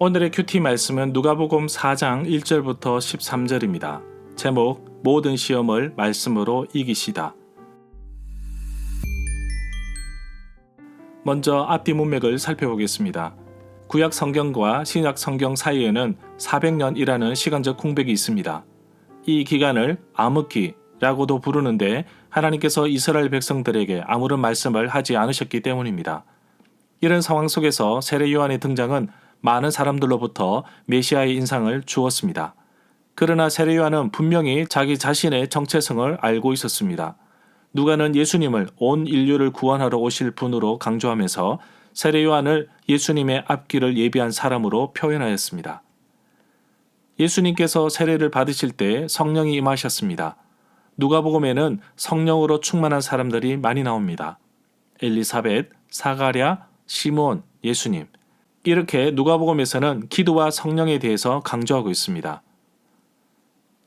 오늘의 큐티 말씀은 누가복음 4장 1절부터 13절입니다. 제목 모든 시험을 말씀으로 이기시다. 먼저 앞뒤 문맥을 살펴보겠습니다. 구약 성경과 신약 성경 사이에는 400년이라는 시간적 공백이 있습니다. 이 기간을 암흑기라고도 부르는데 하나님께서 이스라엘 백성들에게 아무런 말씀을 하지 않으셨기 때문입니다. 이런 상황 속에서 세례 요한의 등장은 많은 사람들로부터 메시아의 인상을 주었습니다. 그러나 세례 요한은 분명히 자기 자신의 정체성을 알고 있었습니다. 누가는 예수님을 온 인류를 구원하러 오실 분으로 강조하면서 세례 요한을 예수님의 앞길을 예비한 사람으로 표현하였습니다. 예수님께서 세례를 받으실 때 성령이 임하셨습니다. 누가복음에는 성령으로 충만한 사람들이 많이 나옵니다. 엘리사벳, 사가랴, 시몬, 예수님. 이렇게 누가복음에서는 기도와 성령에 대해서 강조하고 있습니다.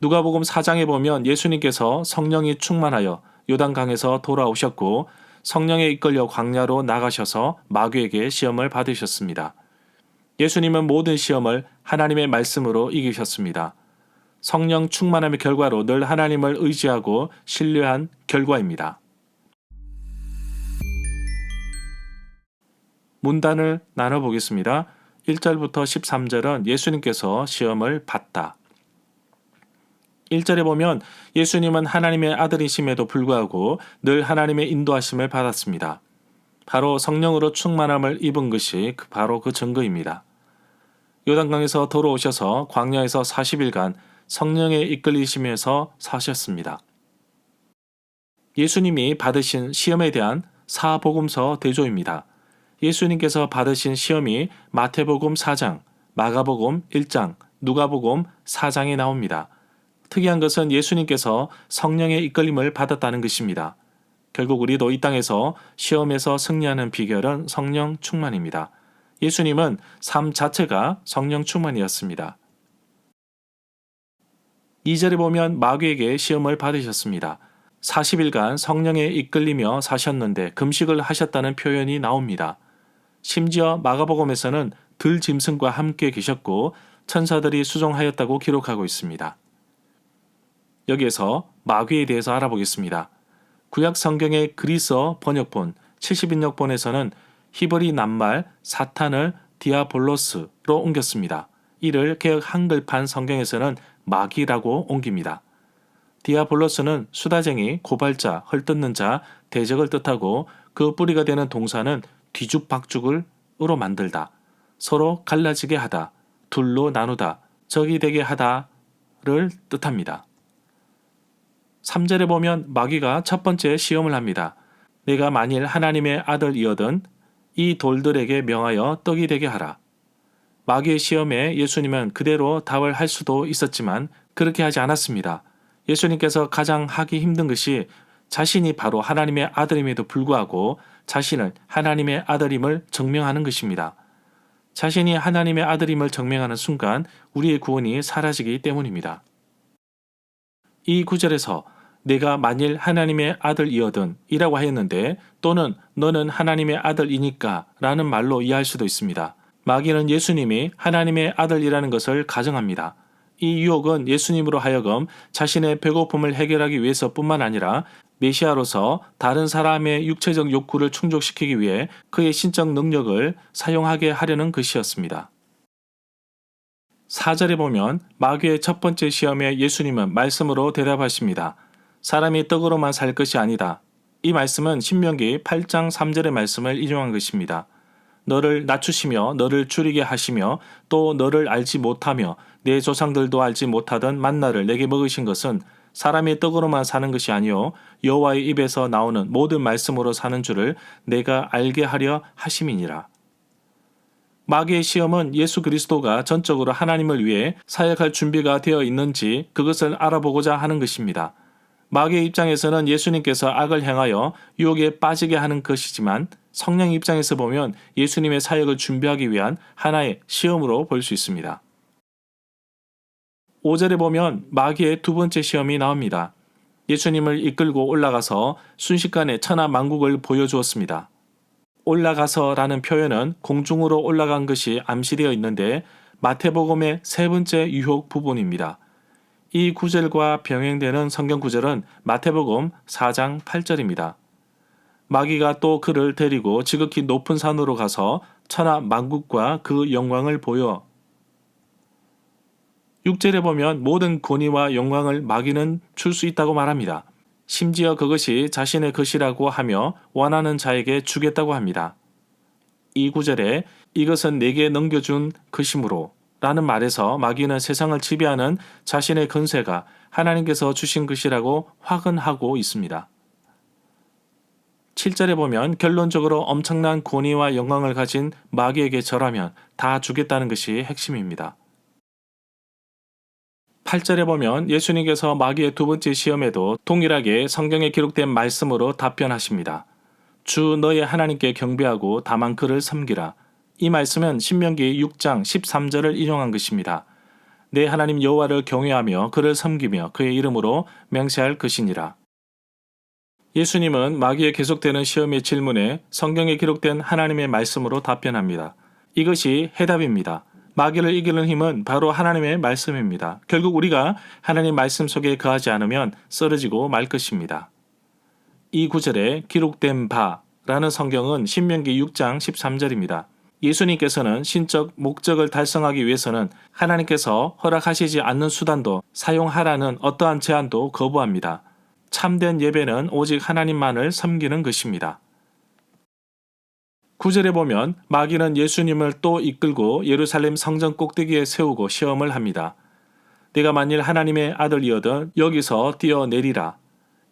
누가복음 4장에 보면 예수님께서 성령이 충만하여 요단강에서 돌아오셨고 성령에 이끌려 광야로 나가셔서 마귀에게 시험을 받으셨습니다. 예수님은 모든 시험을 하나님의 말씀으로 이기셨습니다. 성령 충만함의 결과로 늘 하나님을 의지하고 신뢰한 결과입니다. 문단을 나눠보겠습니다. 1절부터 13절은 예수님께서 시험을 받다. 1절에 보면 예수님은 하나님의 아들이심에도 불구하고 늘 하나님의 인도하심을 받았습니다. 바로 성령으로 충만함을 입은 것이 바로 그 증거입니다. 요단강에서 돌아오셔서 광야에서 40일간 성령에 이끌리시면서 사셨습니다. 예수님이 받으신 시험에 대한 사복음서 대조입니다. 예수님께서 받으신 시험이 마태복음 4장, 마가복음 1장, 누가복음 4장에 나옵니다. 특이한 것은 예수님께서 성령의 이끌림을 받았다는 것입니다. 결국 우리도 이 땅에서 시험에서 승리하는 비결은 성령 충만입니다. 예수님은 삶 자체가 성령 충만이었습니다. 2절에 보면 마귀에게 시험을 받으셨습니다. 40일간 성령에 이끌리며 사셨는데 금식을 하셨다는 표현이 나옵니다. 심지어 마가복음에서는 들짐승과 함께 계셨고 천사들이 수종하였다고 기록하고 있습니다. 여기에서 마귀에 대해서 알아보겠습니다. 구약 성경의 그리스어 번역본 70인역본에서는 히브리 낱말 사탄을 디아볼로스로 옮겼습니다. 이를 개역 한글판 성경에서는 마귀라고 옮깁니다. 디아볼로스는 수다쟁이, 고발자, 헐뜯는 자, 대적을 뜻하고 그 뿌리가 되는 동사는 뒤죽박죽으로 만들다, 서로 갈라지게 하다, 둘로 나누다, 적이 되게 하다를 뜻합니다. 3절에 보면 마귀가 첫 번째 시험을 합니다. 내가 만일 하나님의 아들이거든 이 돌들에게 명하여 떡이 되게 하라. 마귀의 시험에 예수님은 그대로 답을 할 수도 있었지만 그렇게 하지 않았습니다. 예수님께서 가장 하기 힘든 것이 자신이 바로 하나님의 아들임에도 불구하고 자신을 하나님의 아들임을 증명하는 것입니다. 자신이 하나님의 아들임을 증명하는 순간 우리의 구원이 사라지기 때문입니다. 이 구절에서 내가 만일 하나님의 아들이거든 이라고 하였는데 또는 너는 하나님의 아들이니까 라는 말로 이해할 수도 있습니다. 마귀는 예수님이 하나님의 아들이라는 것을 가정합니다. 이 유혹은 예수님으로 하여금 자신의 배고픔을 해결하기 위해서뿐만 아니라 메시아로서 다른 사람의 육체적 욕구를 충족시키기 위해 그의 신적 능력을 사용하게 하려는 것이었습니다. 4절에 보면 마귀의 첫 번째 시험에 예수님은 말씀으로 대답하십니다. 사람이 떡으로만 살 것이 아니다. 이 말씀은 신명기 8장 3절의 말씀을 인용한 것입니다. 너를 낮추시며 너를 줄이게 하시며 또 너를 알지 못하며 내 조상들도 알지 못하던 만나를 내게 먹으신 것은 사람이 떡으로만 사는 것이 아니요 여호와의 입에서 나오는 모든 말씀으로 사는 줄을 내가 알게 하려 하심이니라. 마귀의 시험은 예수 그리스도가 전적으로 하나님을 위해 사역할 준비가 되어 있는지 그것을 알아보고자 하는 것입니다. 마귀의 입장에서는 예수님께서 악을 행하여 유혹에 빠지게 하는 것이지만 성령 입장에서 보면 예수님의 사역을 준비하기 위한 하나의 시험으로 볼 수 있습니다. 5절에 보면 마귀의 두 번째 시험이 나옵니다. 예수님을 이끌고 올라가서 순식간에 천하 만국을 보여주었습니다. 올라가서라는 표현은 공중으로 올라간 것이 암시되어 있는데 마태복음의 세 번째 유혹 부분입니다. 이 구절과 병행되는 성경 구절은 마태복음 4장 8절입니다. 마귀가 또 그를 데리고 지극히 높은 산으로 가서 천하 만국과 그 영광을 보여 6절에 보면 모든 권위와 영광을 마귀는 줄 수 있다고 말합니다. 심지어 그것이 자신의 것이라고 하며 원하는 자에게 주겠다고 합니다. 이 구절에 이것은 내게 넘겨준 것이므로 라는 말에서 마귀는 세상을 지배하는 자신의 권세가 하나님께서 주신 것이라고 확언하고 있습니다. 7절에 보면 결론적으로 엄청난 권위와 영광을 가진 마귀에게 절하면 다 주겠다는 것이 핵심입니다. 8절에 보면 예수님께서 마귀의 두 번째 시험에도 동일하게 성경에 기록된 말씀으로 답변하십니다. 주 너의 하나님께 경배하고 다만 그를 섬기라. 이 말씀은 신명기 6장 13절을 인용한 것입니다. 내 하나님 여호와를 경외하며 그를 섬기며 그의 이름으로 맹세할 것이니라. 예수님은 마귀의 계속되는 시험의 질문에 성경에 기록된 하나님의 말씀으로 답변합니다. 이것이 해답입니다. 마귀를 이기는 힘은 바로 하나님의 말씀입니다. 결국 우리가 하나님 말씀 속에 거하지 않으면 쓰러지고 말 것입니다. 이 구절에 기록된 바라는 성경은 신명기 6장 13절입니다. 예수님께서는 신적 목적을 달성하기 위해서는 하나님께서 허락하시지 않는 수단도 사용하라는 어떠한 제안도 거부합니다. 참된 예배는 오직 하나님만을 섬기는 것입니다. 9절에 보면 마귀는 예수님을 또 이끌고 예루살렘 성전 꼭대기에 세우고 시험을 합니다. 내가 만일 하나님의 아들이어든 여기서 뛰어내리라.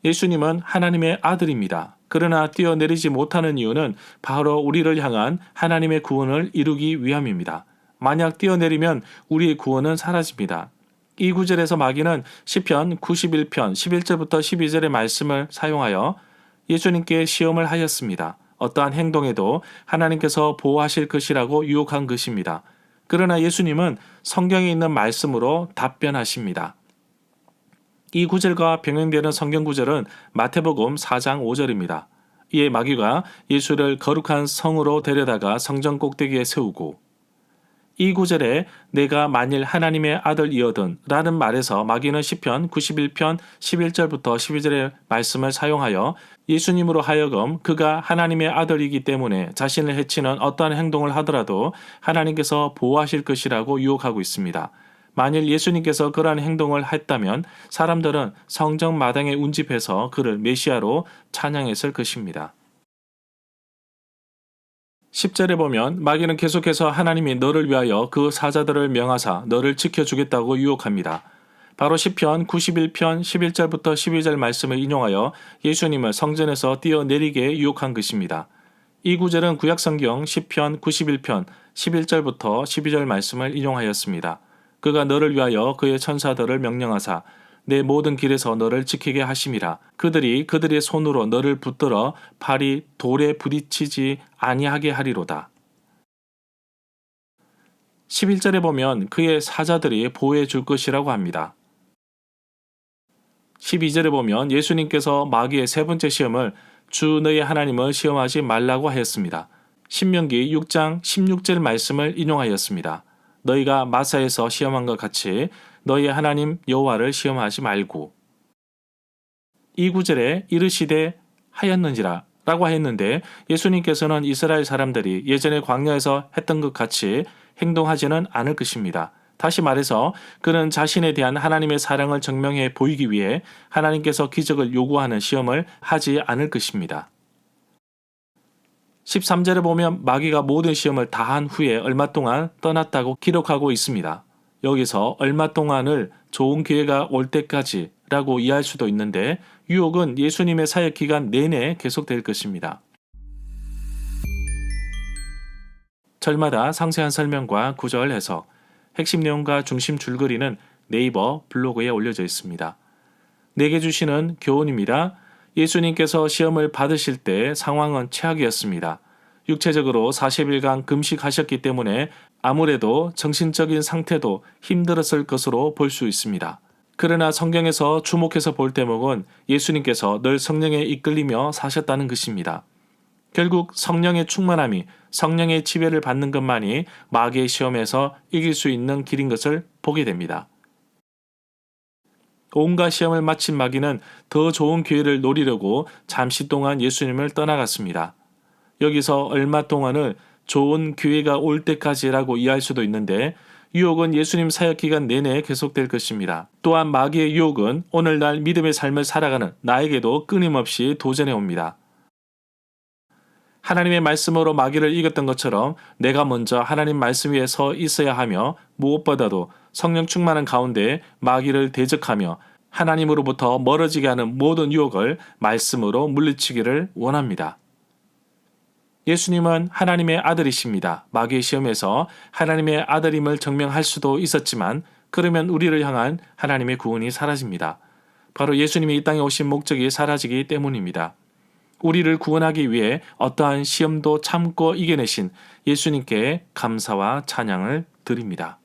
예수님은 하나님의 아들입니다. 그러나 뛰어내리지 못하는 이유는 바로 우리를 향한 하나님의 구원을 이루기 위함입니다. 만약 뛰어내리면 우리의 구원은 사라집니다. 이 구절에서 마귀는 시편 91편 11절부터 12절의 말씀을 사용하여 예수님께 시험을 하였습니다. 어떠한 행동에도 하나님께서 보호하실 것이라고 유혹한 것입니다. 그러나 예수님은 성경에 있는 말씀으로 답변하십니다. 이 구절과 병행되는 성경 구절은 마태복음 4장 5절입니다. 이에 마귀가 예수를 거룩한 성으로 데려다가 성전 꼭대기에 세우고 이 구절에 내가 만일 하나님의 아들이어든 라는 말에서 마귀는 시편 91편 11절부터 12절의 말씀을 사용하여 예수님으로 하여금 그가 하나님의 아들이기 때문에 자신을 해치는 어떠한 행동을 하더라도 하나님께서 보호하실 것이라고 유혹하고 있습니다. 만일 예수님께서 그러한 행동을 했다면 사람들은 성전 마당에 운집해서 그를 메시아로 찬양했을 것입니다. 10절에 보면 마귀는 계속해서 하나님이 너를 위하여 그 사자들을 명하사 너를 지켜주겠다고 유혹합니다. 바로 시편 91편 11절부터 12절 말씀을 인용하여 예수님을 성전에서 뛰어내리게 유혹한 것입니다. 이 구절은 구약성경 시편 91편 11절부터 12절 말씀을 인용하였습니다. 그가 너를 위하여 그의 천사들을 명령하사 내 모든 길에서 너를 지키게 하심이라. 그들이 그들의 손으로 너를 붙들어 발이 돌에 부딪히지 아니하게 하리로다. 11절에 보면 그의 사자들이 보호해 줄 것이라고 합니다. 12절에 보면 예수님께서 마귀의 세 번째 시험을 주 너의 하나님을 시험하지 말라고 하였습니다. 신명기 6장 16절 말씀을 인용하였습니다. 너희가 마사에서 시험한 것 같이 너희의 하나님 여호와를 시험하지 말고 이 구절에 이르시되 하였는지라 라고 했는데 예수님께서는 이스라엘 사람들이 예전에 광야에서 했던 것 같이 행동하지는 않을 것입니다. 다시 말해서 그는 자신에 대한 하나님의 사랑을 증명해 보이기 위해 하나님께서 기적을 요구하는 시험을 하지 않을 것입니다. 13절에 보면 마귀가 모든 시험을 다한 후에 얼마 동안 떠났다고 기록하고 있습니다. 여기서 얼마 동안을 좋은 기회가 올 때까지 라고 이해할 수도 있는데 유혹은 예수님의 사역 기간 내내 계속될 것입니다. 절마다 상세한 설명과 구절 해석, 핵심 내용과 중심 줄거리는 네이버 블로그에 올려져 있습니다. 내게 주시는 교훈입니다. 예수님께서 시험을 받으실 때 상황은 최악이었습니다. 육체적으로 40일간 금식하셨기 때문에 아무래도 정신적인 상태도 힘들었을 것으로 볼 수 있습니다. 그러나 성경에서 주목해서 볼 대목은 예수님께서 늘 성령에 이끌리며 사셨다는 것입니다. 결국 성령의 충만함이 성령의 지배를 받는 것만이 마귀의 시험에서 이길 수 있는 길인 것을 보게 됩니다. 온갖 시험을 마친 마귀는 더 좋은 기회를 노리려고 잠시 동안 예수님을 떠나갔습니다. 여기서 얼마 동안을 좋은 기회가 올 때까지라고 이해할 수도 있는데 유혹은 예수님 사역 기간 내내 계속될 것입니다. 또한 마귀의 유혹은 오늘날 믿음의 삶을 살아가는 나에게도 끊임없이 도전해 옵니다. 하나님의 말씀으로 마귀를 이겼던 것처럼 내가 먼저 하나님 말씀 위에 서 있어야 하며 무엇보다도 성령 충만한 가운데 마귀를 대적하며 하나님으로부터 멀어지게 하는 모든 유혹을 말씀으로 물리치기를 원합니다. 예수님은 하나님의 아들이십니다. 마귀의 시험에서 하나님의 아들임을 증명할 수도 있었지만 그러면 우리를 향한 하나님의 구원이 사라집니다. 바로 예수님이 이 땅에 오신 목적이 사라지기 때문입니다. 우리를 구원하기 위해 어떠한 시험도 참고 이겨내신 예수님께 감사와 찬양을 드립니다.